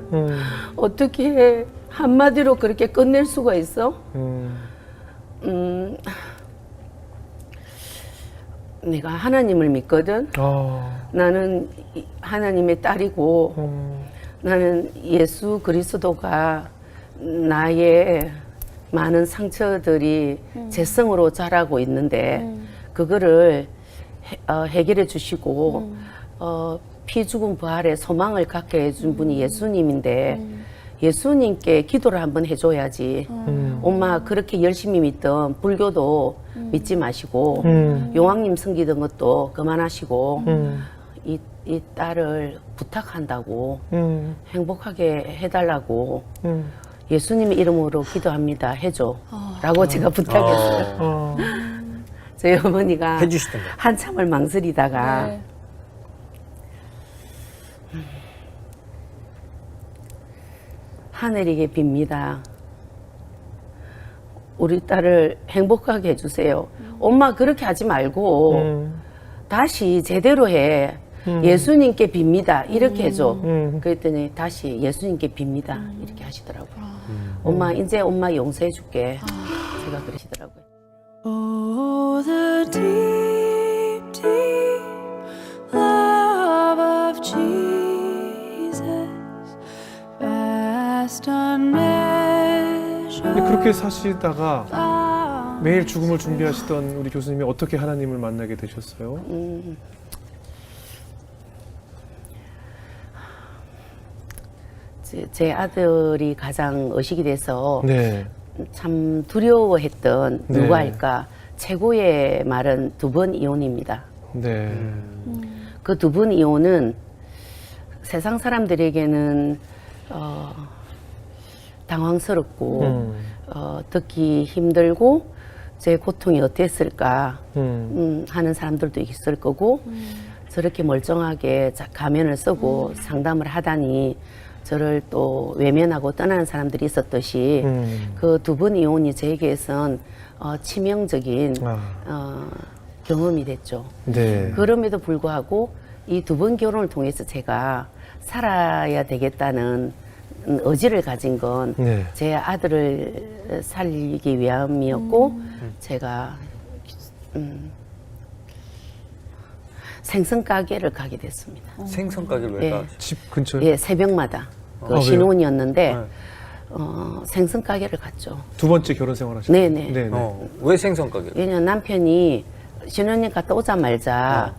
어떻게 한마디로 그렇게 끝낼 수가 있어? 내가 하나님을 믿거든. 나는 하나님의 딸이고 나는 예수 그리스도가 나의 많은 상처들이 재성으로 자라고 있는데 그거를 해결해 주시고 피 죽은 부활의 소망을 갖게 해준 분이 예수님인데 예수님께 기도를 한번 해줘야지. 엄마 그렇게 열심히 믿던 불교도 믿지 마시고 용왕님 섬기던 것도 그만하시고 이 딸을 부탁한다고 행복하게 해달라고 예수님의 이름으로 기도합니다. 해줘. 라고 제가 부탁했어요. 저희 어머니가 해주시던가요? 한참을 망설이다가 네. 하늘에게 빕니다. 우리 딸을 행복하게 해주세요. 엄마 그렇게 하지 말고 다시 제대로 해. 예수님께 빕니다. 이렇게 해줘. 그랬더니 다시 예수님께 빕니다. 이렇게 하시더라고요. 엄마 이제 엄마 용서해 줄게. 제가 그러시더라고요. Oh, the deep, deep love of Jesus, vast unmeasured. 근데 그렇게 사시다가 love. 매일 죽음을 준비하시던 우리 교수님이 어떻게 하나님을 만나게 되셨어요? 제 아들이 가장 의식이 돼서 네. 참 두려워했던 네. 누가 할까 최고의 말은 2번 이혼입니다. 네. 그 2번 이혼은 세상 사람들에게는 당황스럽고 듣기 힘들고 제 고통이 어땠을까 하는 사람들도 있을 거고 저렇게 멀쩡하게 가면을 쓰고 상담을 하다니 저를 또 외면하고 떠나는 사람들이 있었듯이 그 2번 이혼이 저에게선 치명적인 경험이 됐죠. 네. 그럼에도 불구하고 이 2번 결혼을 통해서 제가 살아야 되겠다는 의지를 가진 건 제 네. 아들을 살리기 위함이었고 제가 생선 가게를 가게 됐습니다. 생선 가게를 왜 예. 가? 집 근처에 예, 새벽마다 그 왜요? 신혼이었는데 네. 생선 가게를 갔죠. 2번째 결혼 생활 하셨어요? 네네. 네네. 왜 생선 가게? 왜냐면 남편이 신혼여행 갔다 오자마자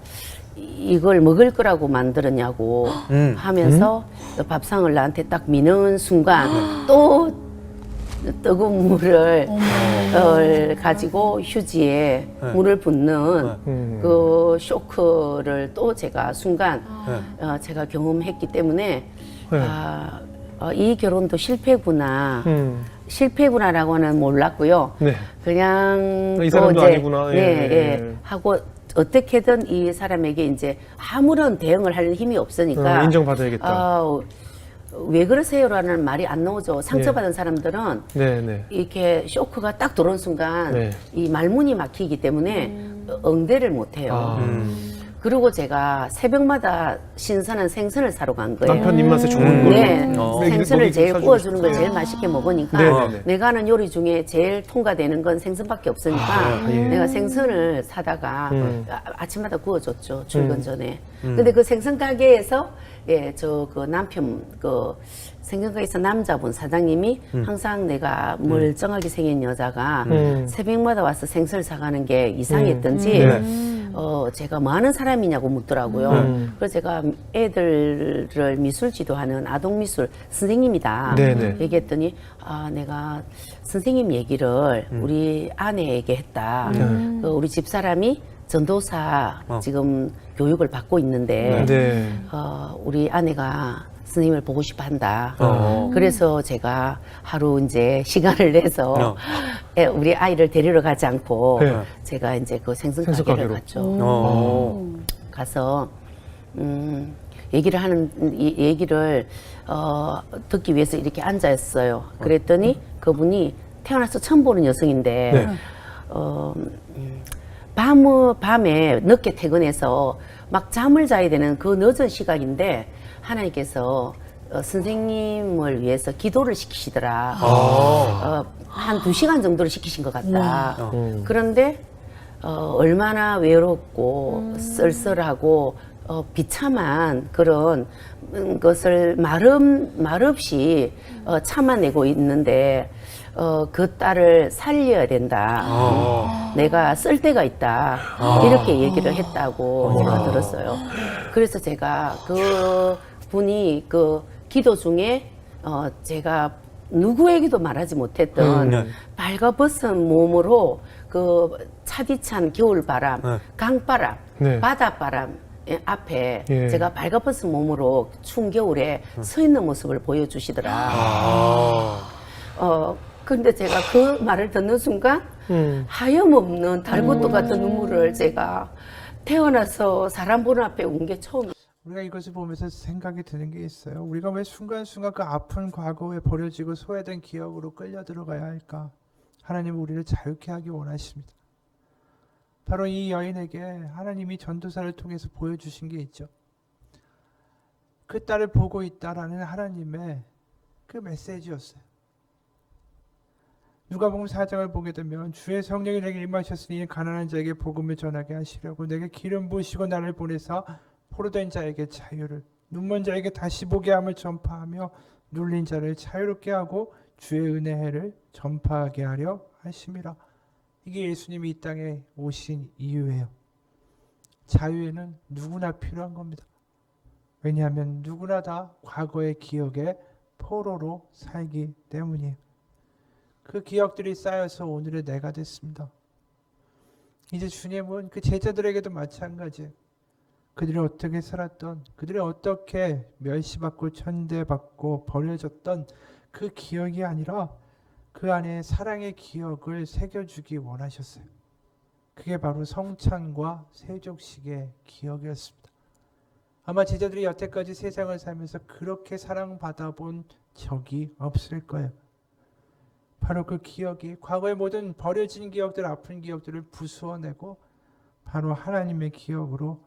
이걸 먹을 거라고 만들었냐고 하면서 밥상을 나한테 딱 미는 순간 또 뜨거운 물을 가지고 휴지에 물을 붓는 그 쇼크를 또 제가 순간 제가 경험했기 때문에 네. 이 결혼도 실패구나라고는 몰랐고요. 네. 그냥 이 사람도 아니구나. 예, 예, 예. 하고 어떻게든 이 사람에게 이제 아무런 대응을 할 힘이 없으니까 인정받아야겠다. 왜 그러세요라는 말이 안 나오죠. 상처받은 사람들은 네. 이렇게 쇼크가 딱 들어온 순간 네. 이 말문이 막히기 때문에 응대를 못 해요. 그리고 제가 새벽마다 신선한 생선을 사러 간 거예요. 남편 입맛에 좋은 거. 네, 생선을 제일 사주고 구워주는 걸 싶어요. 제일 맛있게 먹으니까 네네네. 내가 하는 요리 중에 제일 통과되는 건 생선밖에 없으니까 예. 내가 생선을 사다가 아침마다 구워줬죠. 출근 전에. 근데 그 생선 가게에서 저 그 남편 그 생선가게에서 남자분 사장님이 항상 내가 멀쩡하게 생긴 여자가 새벽마다 와서 생선을 사가는 게 이상했던지 제가 뭐 하는 사람이냐고 묻더라고요. 그래서 제가 애들을 미술 지도하는 아동미술 선생님이다. 네네. 얘기했더니 내가 선생님 얘기를 우리 아내에게 했다. 그 우리 집사람이 전도사 지금 교육을 받고 있는데 네. 우리 아내가 선생님을 보고 싶어 한다. 그래서 제가 하루 이제 시간을 내서 우리 아이를 데리러 가지 않고 네. 제가 이제 그 생선 생선 가게를 가게로. 갔죠. 가서 얘기를 듣기 위해서 이렇게 앉아 있어요. 그랬더니 그분이 태어나서 처음 보는 여성인데 네. 밤에 늦게 퇴근해서 막 잠을 자야 되는 그 늦은 시각인데 하나님께서 선생님을 위해서 기도를 시키시더라. 한 2시간 정도를 시키신 것 같다. 그런데 얼마나 외롭고 쓸쓸하고 비참한 그런 것을 말없이 참아내고 있는데 그 딸을 살려야 된다. 내가 쓸 데가 있다. 이렇게 얘기를 했다고 제가 들었어요. 그래서 제가 그 분이 그 기도 중에 제가 누구에게도 말하지 못했던 발가벗은 몸으로 그 차디찬 겨울바람, 강바람, 네. 바닷바람 앞에 예. 제가 발가벗은 몸으로 추운 겨울에 서 있는 모습을 보여주시더라. 근데 제가 그 말을 듣는 순간 하염없는 달굣도 같은 눈물을 제가 태어나서 사람 보는 앞에 온 게 처음이에요. 우리가 이것을 보면서 생각이 드는 게 있어요. 우리가 왜 순간순간 그 아픈 과거에 버려지고 소외된 기억으로 끌려 들어가야 할까? 하나님은 우리를 자유케 하기 원하십니다. 바로 이 여인에게 하나님이 전도사를 통해서 보여주신 게 있죠. 그 딸을 보고 있다라는 하나님의 그 메시지였어요. 누가복음 4장을 보게 되면 주의 성령이 내게 임하셨으니 가난한 자에게 복음을 전하게 하시려고 내게 기름 부으시고 나를 보내사 포로된 자에게 자유를, 눈먼 자에게 다시 보게 함을 전파하며 눌린 자를 자유롭게 하고 주의 은혜를 전파하게 하려 하심이라. 이게 예수님이 이 땅에 오신 이유예요. 자유에는 누구나 필요한 겁니다. 왜냐하면 누구나 다 과거의 기억에 포로로 살기 때문이에요. 그 기억들이 쌓여서 오늘의 내가 됐습니다. 이제 주님은 그 제자들에게도 마찬가지예요. 그들이 어떻게 살았던, 그들이 어떻게 멸시받고 천대받고 버려졌던 그 기억이 아니라 그 안에 사랑의 기억을 새겨주기 원하셨어요. 그게 바로 성찬과 세족식의 기억이었습니다. 아마 제자들이 여태까지 세상을 살면서 그렇게 사랑받아 본 적이 없을 거예요. 바로 그 기억이 과거의 모든 버려진 기억들, 아픈 기억들을 부수어내고 바로 하나님의 기억으로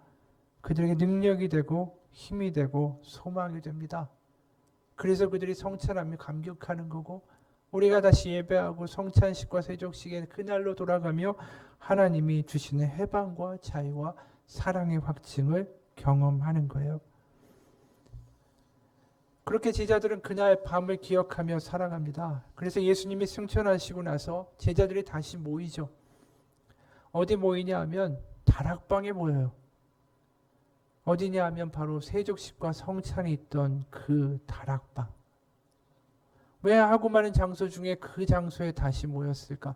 그들에게 능력이 되고 힘이 되고 소망이 됩니다. 그래서 그들이 성찬하며 감격하는 거고 우리가 다시 예배하고 성찬식과 세족식의 그날로 돌아가며 하나님이 주시는 해방과 자유와 사랑의 확증을 경험하는 거예요. 그렇게 제자들은 그날 밤을 기억하며 살아갑니다. 그래서 예수님이 승천하시고 나서 제자들이 다시 모이죠. 어디 모이냐 하면 다락방에 모여요. 어디냐 하면 바로 세족식과 성찬이 있던 그 다락방. 왜 하고 많은 장소 중에 그 장소에 다시 모였을까?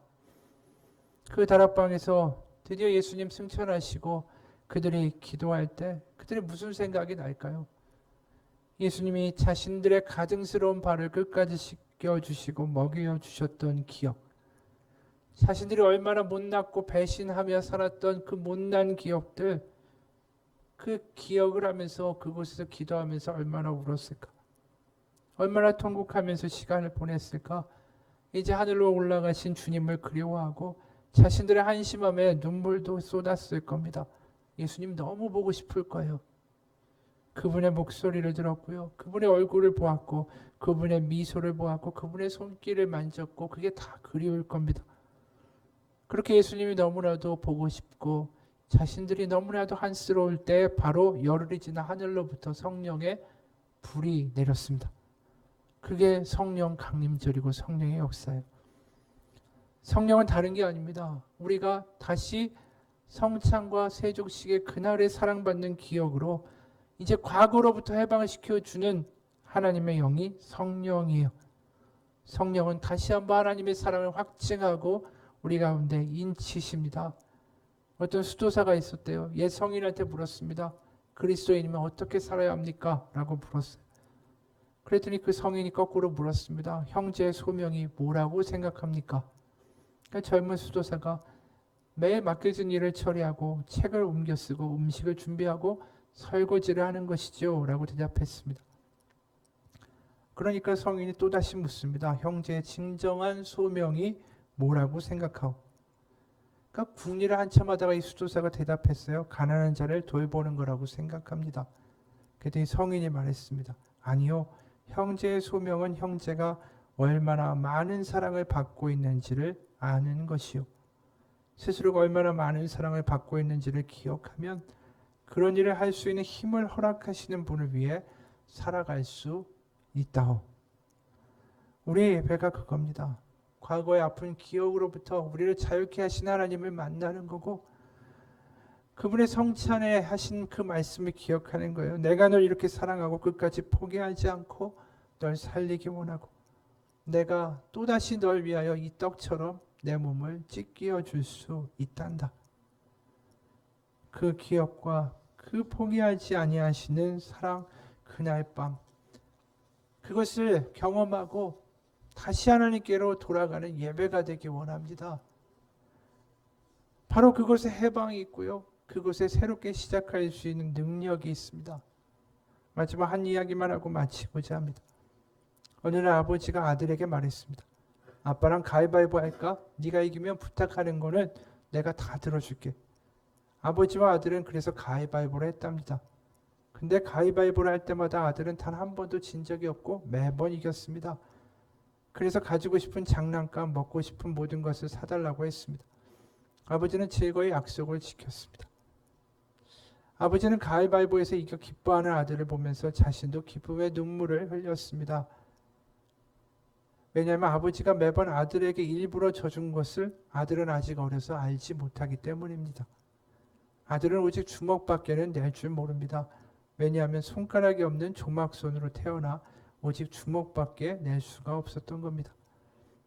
그 다락방에서 드디어 예수님 승천하시고 그들이 기도할 때 그들이 무슨 생각이 날까요? 예수님이 자신들의 가증스러운 발을 끝까지 씻겨주시고 먹여주셨던 기억, 자신들이 얼마나 못났고 배신하며 살았던 그 못난 기억들, 그 기억을 하면서 그곳에서 기도하면서 얼마나 울었을까? 얼마나 통곡하면서 시간을 보냈을까? 이제 하늘로 올라가신 주님을 그리워하고 자신들의 한심함에 눈물도 쏟았을 겁니다. 예수님 너무 보고 싶을 거예요. 그분의 목소리를 들었고요. 그분의 얼굴을 보았고 그분의 미소를 보았고 그분의 손길을 만졌고 그게 다 그리울 겁니다. 그렇게 예수님이 너무나도 보고 싶고 자신들이 너무나도 한스러울 때 바로 열흘이 지나 하늘로부터 성령의 불이 내렸습니다. 그게 성령 강림절이고 성령의 역사예요. 성령은 다른 게 아닙니다. 우리가 다시 성찬과 세족식의 그날의 사랑받는 기억으로 이제 과거로부터 해방을 시켜주는 하나님의 영이 성령이에요. 성령은 다시 한번 하나님의 사랑을 확증하고 우리 가운데 인치십니다. 어떤 수도사가 있었대요. 옛 성인한테 물었습니다. 그리스도인이면 어떻게 살아야 합니까? 라고 물었어요. 그랬더니 그 성인이 거꾸로 물었습니다. 형제의 소명이 뭐라고 생각합니까? 그러니까 젊은 수도사가 매일 맡겨진 일을 처리하고 책을 옮겨 쓰고 음식을 준비하고 설거지를 하는 것이죠 라고 대답했습니다. 그러니까 성인이 또다시 묻습니다. 형제의 진정한 소명이 뭐라고 생각하오? 그러니까 궁리를 한참 하다가 이 수도사가 대답했어요. 가난한 자를 돌보는 거라고 생각합니다. 그랬더니 성인이 말했습니다. 아니요. 형제의 소명은 형제가 얼마나 많은 사랑을 받고 있는지를 아는 것이요. 스스로가 얼마나 많은 사랑을 받고 있는지를 기억하면 그런 일을 할 수 있는 힘을 허락하시는 분을 위해 살아갈 수 있다오. 우리의 예배가 그겁니다. 과거의 아픈 기억으로부터 우리를 자유케 하신 하나님을 만나는 거고 그분의 성찬에 하신 그 말씀을 기억하는 거예요. 내가 널 이렇게 사랑하고 끝까지 포기하지 않고 널 살리기 원하고 내가 또다시 널 위하여 이 떡처럼 내 몸을 찢겨 줄 수 있단다. 그 기억과 그 포기하지 아니하시는 사랑 그날 밤 그것을 경험하고 다시 하나님께로 돌아가는 예배가 되기 원합니다. 바로 그곳에 해방이 있고요. 그곳에 새롭게 시작할 수 있는 능력이 있습니다. 마지막 한 이야기만 하고 마치고자 합니다. 어느 날 아버지가 아들에게 말했습니다. 아빠랑 가위바위보 할까? 네가 이기면 부탁하는 거는 내가 다 들어줄게. 아버지와 아들은 그래서 가위바위보를 했답니다. 근데 가위바위보를 할 때마다 아들은 단 한 번도 진 적이 없고 매번 이겼습니다. 그래서 가지고 싶은 장난감, 먹고 싶은 모든 것을 사달라고 했습니다. 아버지는 즐거이 약속을 지켰습니다. 아버지는 가위바위보에서 이겨 기뻐하는 아들을 보면서 자신도 기쁨의 눈물을 흘렸습니다. 왜냐하면 아버지가 매번 아들에게 일부러 져준 것을 아들은 아직 어려서 알지 못하기 때문입니다. 아들은 오직 주먹밖에는 낼 줄 모릅니다. 왜냐하면 손가락이 없는 조막손으로 태어나 오직 주먹밖에 낼 수가 없었던 겁니다.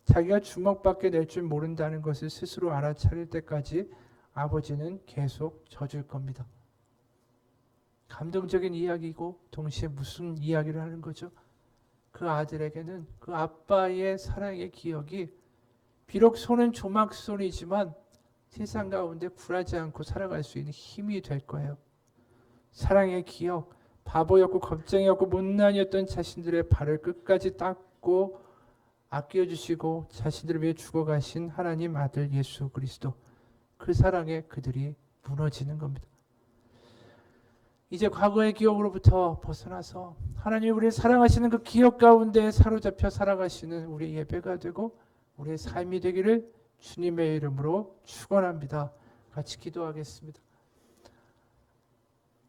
자기가 주먹밖에 낼 줄 모른다는 것을 스스로 알아차릴 때까지 아버지는 계속 져줄 겁니다. 감동적인 이야기고 동시에 무슨 이야기를 하는 거죠? 그 아들에게는 그 아빠의 사랑의 기억이 비록 손은 조막손이지만 세상 가운데 굴하지 않고 살아갈 수 있는 힘이 될 거예요. 사랑의 기억, 바보였고 겁쟁이였고 못난이었던 자신들의 발을 끝까지 닦고 아껴주시고 자신들을 위해 죽어가신 하나님 아들 예수 그리스도, 그 사랑에 그들이 무너지는 겁니다. 이제 과거의 기억으로부터 벗어나서 하나님이 우리를 사랑하시는 그 기억 가운데 사로잡혀 살아가시는 우리의 예배가 되고 우리의 삶이 되기를 주님의 이름으로 축원합니다. 같이 기도하겠습니다.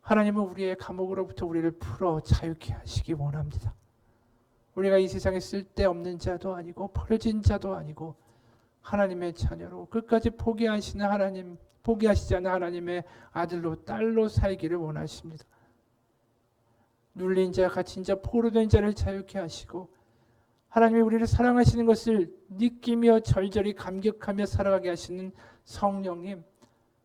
하나님은 우리의 감옥으로부터 우리를 풀어 자유케 하시기 원합니다. 우리가 이 세상에 쓸데없는 자도 아니고 버려진 자도 아니고 하나님의 자녀로 끝까지 포기하시는 하나님, 포기하시지 않는 하나님의 아들로 딸로 살기를 원하십니다. 눌린 자, 갇힌 자, 포로된 자를 자유케 하시고 하나님이 우리를 사랑하시는 것을 느끼며 절절히 감격하며 살아가게 하시는 성령님,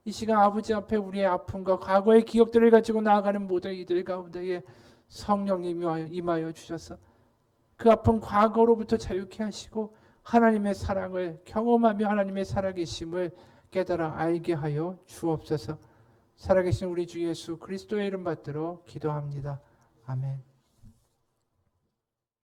이 시간 아버지 앞에 우리의 아픔과 과거의 기억들을 가지고 나아가는 모든 이들 가운데에 성령님이 임하여 주셔서 그 아픈 과거로부터 자유케 하시고 하나님의 사랑을 경험하며 하나님의 살아계심을 깨달아 알게 하여 주옵소서. 살아계신 우리 주 예수 그리스도의 이름 받들어 기도합니다. 아멘.